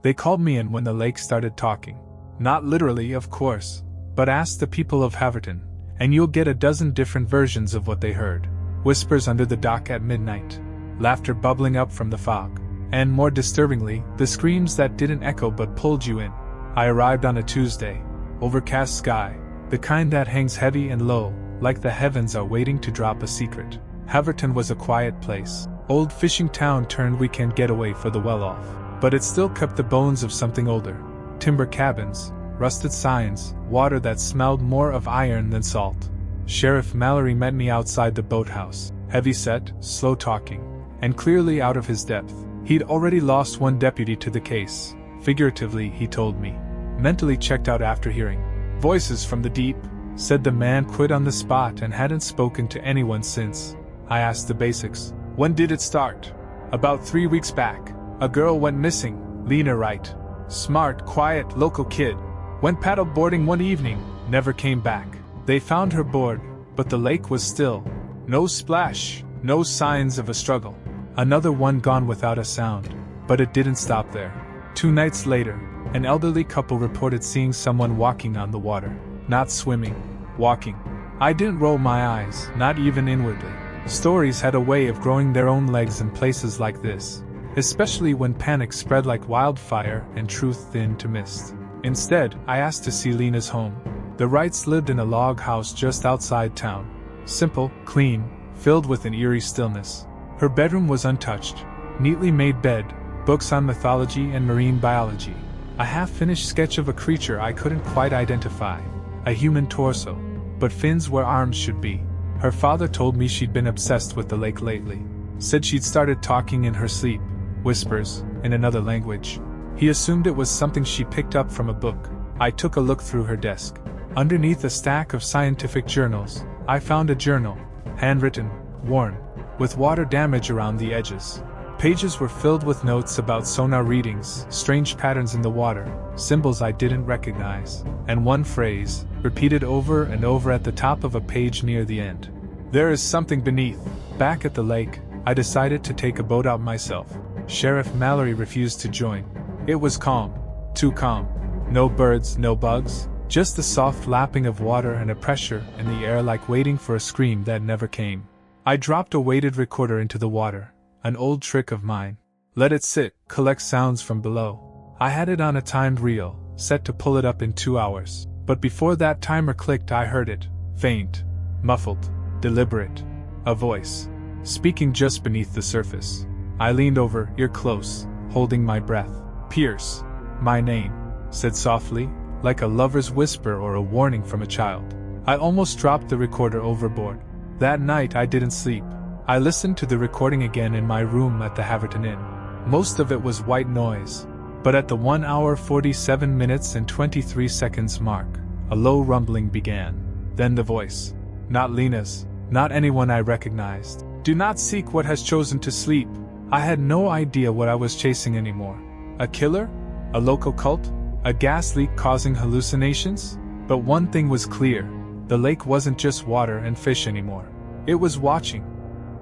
They called me in when the lake started talking. Not literally, of course, but ask the people of Halverton, and you'll get a dozen different versions of what they heard. Whispers under the dock at midnight, laughter bubbling up from the fog, and more disturbingly, the screams that didn't echo but pulled you in. I arrived on a Tuesday, overcast sky, the kind that hangs heavy and low, like the heavens are waiting to drop a secret. Halverton was a quiet place, old fishing town turned weekend getaway for the well-off, but it still kept the bones of something older. Timber cabins, rusted signs, water that smelled more of iron than salt. Sheriff Mallory met me outside the boathouse, heavy-set, slow-talking, and clearly out of his depth. He'd already lost one deputy to the case, figuratively, he told me. Mentally checked out after hearing voices from the deep, said the man quit on the spot and hadn't spoken to anyone since. I asked the basics. When did it start? About 3 weeks back. A girl went missing, Lena Wright. Smart, quiet, local kid. Went paddle boarding one evening, never came back. They found her board, but the lake was still. No splash, no signs of a struggle. Another one gone without a sound. But it didn't stop there. 2 nights later, an elderly couple reported seeing someone walking on the water. Not swimming, walking. I didn't roll my eyes, not even inwardly. Stories had a way of growing their own legs in places like this, especially when panic spread like wildfire and truth thinned to mist. Instead, I asked to see Lena's home. The Wrights lived in a log house just outside town. Simple, clean, filled with an eerie stillness. Her bedroom was untouched, neatly made bed, books on mythology and marine biology. A half-finished sketch of a creature I couldn't quite identify. A human torso, but fins where arms should be. Her father told me she'd been obsessed with the lake lately. Said she'd started talking in her sleep, whispers, in another language. He assumed it was something she picked up from a book. I took a look through her desk. Underneath a stack of scientific journals, I found a journal, handwritten, worn, with water damage around the edges. Pages were filled with notes about sonar readings, strange patterns in the water, symbols I didn't recognize, and one phrase, repeated over and over at the top of a page near the end. There is something beneath. Back at the lake, I decided to take a boat out myself. Sheriff Mallory refused to join. It was calm. Too calm. No birds, no bugs, just the soft lapping of water and a pressure in the air like waiting for a scream that never came. I dropped a weighted recorder into the water. An old trick of mine. Let it sit, collect sounds from below. I had it on a timed reel, set to pull it up in 2 hours. But before that timer clicked I heard it. Faint. Muffled. Deliberate. A voice. Speaking just beneath the surface. I leaned over, ear close, holding my breath. Pierce. My name. Said softly, like a lover's whisper or a warning from a child. I almost dropped the recorder overboard. That night I didn't sleep. I listened to the recording again in my room at the Halverton Inn. Most of it was white noise, but at the 1 hour 47 minutes and 23 seconds mark, a low rumbling began. Then the voice. Not Lena's, not anyone I recognized. Do not seek what has chosen to sleep. I had no idea what I was chasing anymore. A killer? A local cult? A gas leak causing hallucinations? But one thing was clear. The lake wasn't just water and fish anymore. It was watching.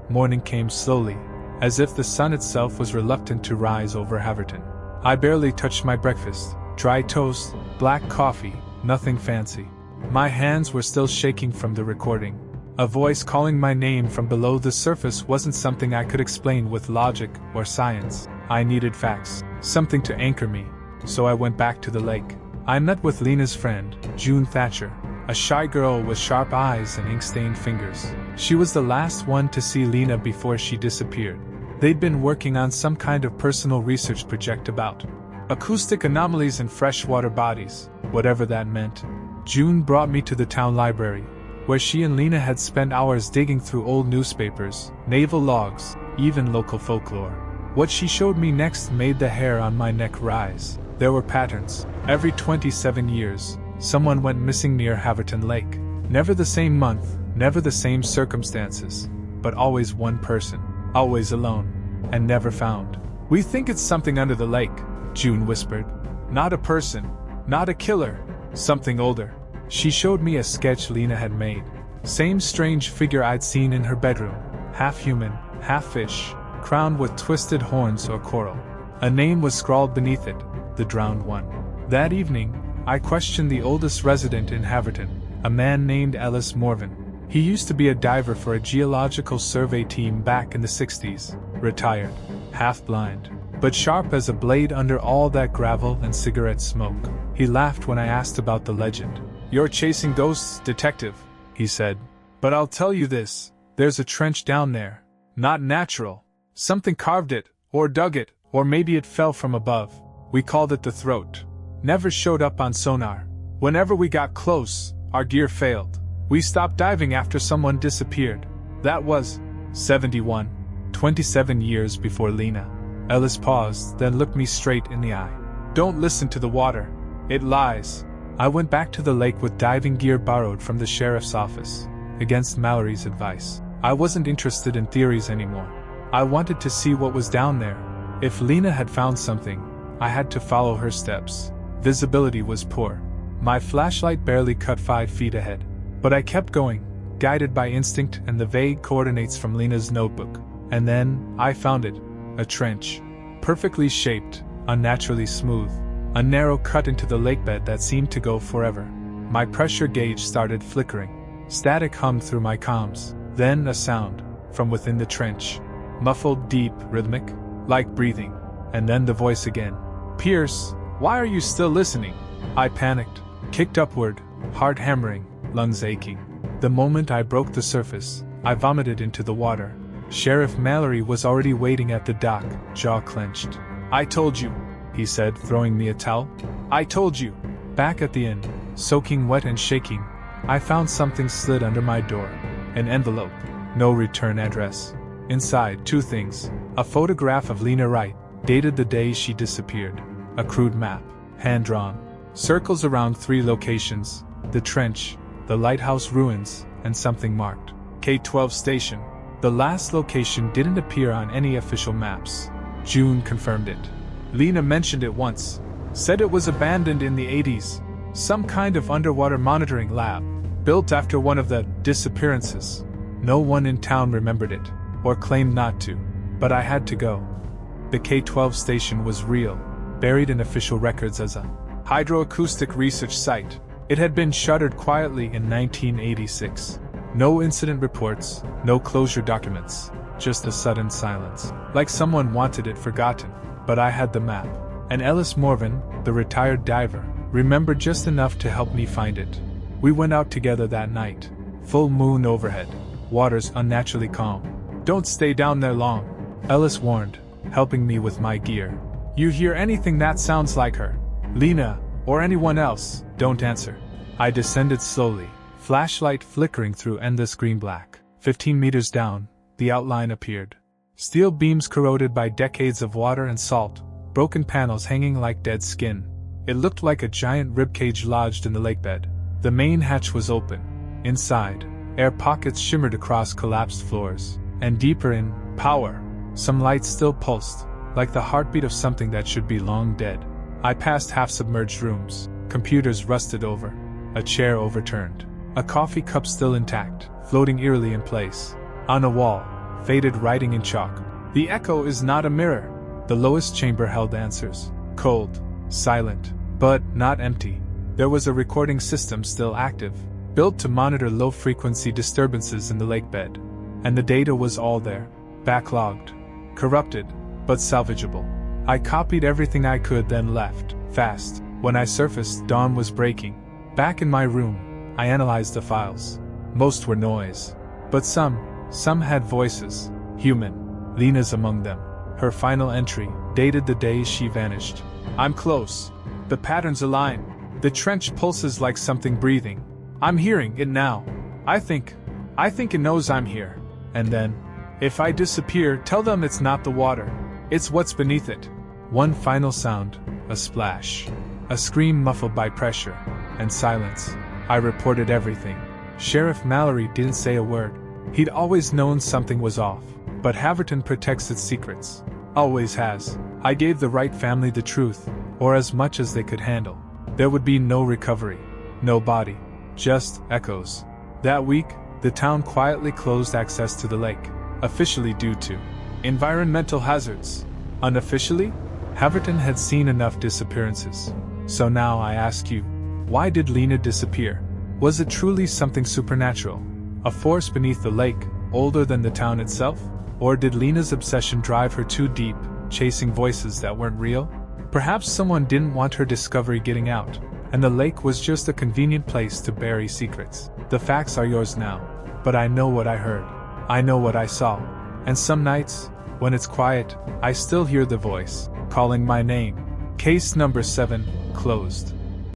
Morning came slowly, as if the sun itself was reluctant to rise over Halverton. I barely touched my breakfast. Dry toast, black coffee, nothing fancy. My hands were still shaking from the recording. A voice calling my name from below the surface wasn't something I could explain with logic or science. I needed facts, something to anchor me. So I went back to the lake. I met with Lena's friend, June Thatcher. A shy girl with sharp eyes and ink-stained fingers. She was the last one to see Lena before she disappeared. They'd been working on some kind of personal research project about acoustic anomalies in freshwater bodies, whatever that meant. June brought me to the town library, where she and Lena had spent hours digging through old newspapers, naval logs, even local folklore. What she showed me next made the hair on my neck rise. There were patterns. Every 27 years, someone went missing near Halverton Lake. Never the same month, never the same circumstances, but always one person, always alone, and never found. We think it's something under the lake, June whispered. Not a person, not a killer, something older. She showed me a sketch Lena had made. Same strange figure I'd seen in her bedroom, half human, half fish, crowned with twisted horns or coral. A name was scrawled beneath it, the drowned one. That evening, I questioned the oldest resident in Halverton, a man named Ellis Morvan. He used to be a diver for a geological survey team back in the 60s, retired, half-blind, but sharp as a blade under all that gravel and cigarette smoke. He laughed when I asked about the legend. "You're chasing ghosts, detective," he said. "But I'll tell you this, there's a trench down there. Not natural. Something carved it, or dug it, or maybe it fell from above. We called it the Throat. Never showed up on sonar. Whenever we got close, our gear failed. We stopped diving after someone disappeared. That was 71, 27 years before Lena." Ellis paused, then looked me straight in the eye. "Don't listen to the water. It lies." I went back to the lake with diving gear borrowed from the sheriff's office, against Mallory's advice. I wasn't interested in theories anymore. I wanted to see what was down there. If Lena had found something, I had to follow her steps. Visibility was poor. My flashlight barely cut 5 feet ahead. But I kept going, guided by instinct and the vague coordinates from Lena's notebook. And then, I found it. A trench. Perfectly shaped, unnaturally smooth. A narrow cut into the lakebed that seemed to go forever. My pressure gauge started flickering. Static hummed through my comms. Then a sound, from within the trench. Muffled, deep, rhythmic, like breathing. And then the voice again. "Pierce, why are you still listening?" I panicked, kicked upward, heart hammering, lungs aching. The moment I broke the surface, I vomited into the water. Sheriff Mallory was already waiting at the dock, jaw clenched. "I told you," he said, throwing me a towel. "I told you." Back at the inn, soaking wet and shaking, I found something slid under my door. An envelope. No return address. Inside, 2 things. A photograph of Lena Wright, dated the day she disappeared. A crude map, hand-drawn. Circles around 3 locations: the trench, the lighthouse ruins, and something marked K-12 station. The last location didn't appear on any official maps. June confirmed it. Lena mentioned it once. Said it was abandoned in the 80s. Some kind of underwater monitoring lab. Built after one of the disappearances. No one in town remembered it, or claimed not to. But I had to go. The K-12 station was real, buried in official records as a hydroacoustic research site. It had been shuttered quietly in 1986. No incident reports, no closure documents, just a sudden silence. Like someone wanted it forgotten. But I had the map. And Ellis Morvan, the retired diver, remembered just enough to help me find it. We went out together that night. Full moon overhead. Waters unnaturally calm. "Don't stay down there long," Ellis warned, helping me with my gear. "You hear anything that sounds like her, Lena, or anyone else, don't answer." I descended slowly, flashlight flickering through endless green black. 15 meters down, the outline appeared. Steel beams corroded by decades of water and salt, broken panels hanging like dead skin. It looked like a giant ribcage lodged in the lakebed. The main hatch was open. Inside, air pockets shimmered across collapsed floors. And deeper in, power. Some lights still pulsed, like the heartbeat of something that should be long dead. I passed half-submerged rooms, computers rusted over, a chair overturned, a coffee cup still intact, floating eerily in place. On a wall, faded writing in chalk. "The echo is not a mirror." The lowest chamber held answers. Cold, silent, but not empty. There was a recording system still active, built to monitor low-frequency disturbances in the lakebed. And the data was all there, backlogged, corrupted, but salvageable. I copied everything I could, then left, fast. When I surfaced, dawn was breaking. Back in my room, I analyzed the files. Most were noise. But some had voices, human. Lena's among them. Her final entry, dated the day she vanished. "I'm close. The patterns align. The trench pulses like something breathing. I'm hearing it now. I think it knows I'm here." And then, "If I disappear, tell them it's not the water. It's what's beneath it." One final sound, a splash. A scream muffled by pressure. And silence. I reported everything. Sheriff Mallory didn't say a word. He'd always known something was off. But Halverton protects its secrets. Always has. I gave the Wright family the truth, or as much as they could handle. There would be no recovery. No body. Just echoes. That week, the town quietly closed access to the lake. Officially due to environmental hazards. Unofficially, Halverton had seen enough disappearances. So now I ask you, why did Lena disappear? Was it truly something supernatural? A force beneath the lake, older than the town itself? Or did Lena's obsession drive her too deep, chasing voices that weren't real? Perhaps someone didn't want her discovery getting out, and the lake was just a convenient place to bury secrets. The facts are yours now, but I know what I heard. I know what I saw. And some nights, when it's quiet, I still hear the voice, calling my name. Case number 7, closed.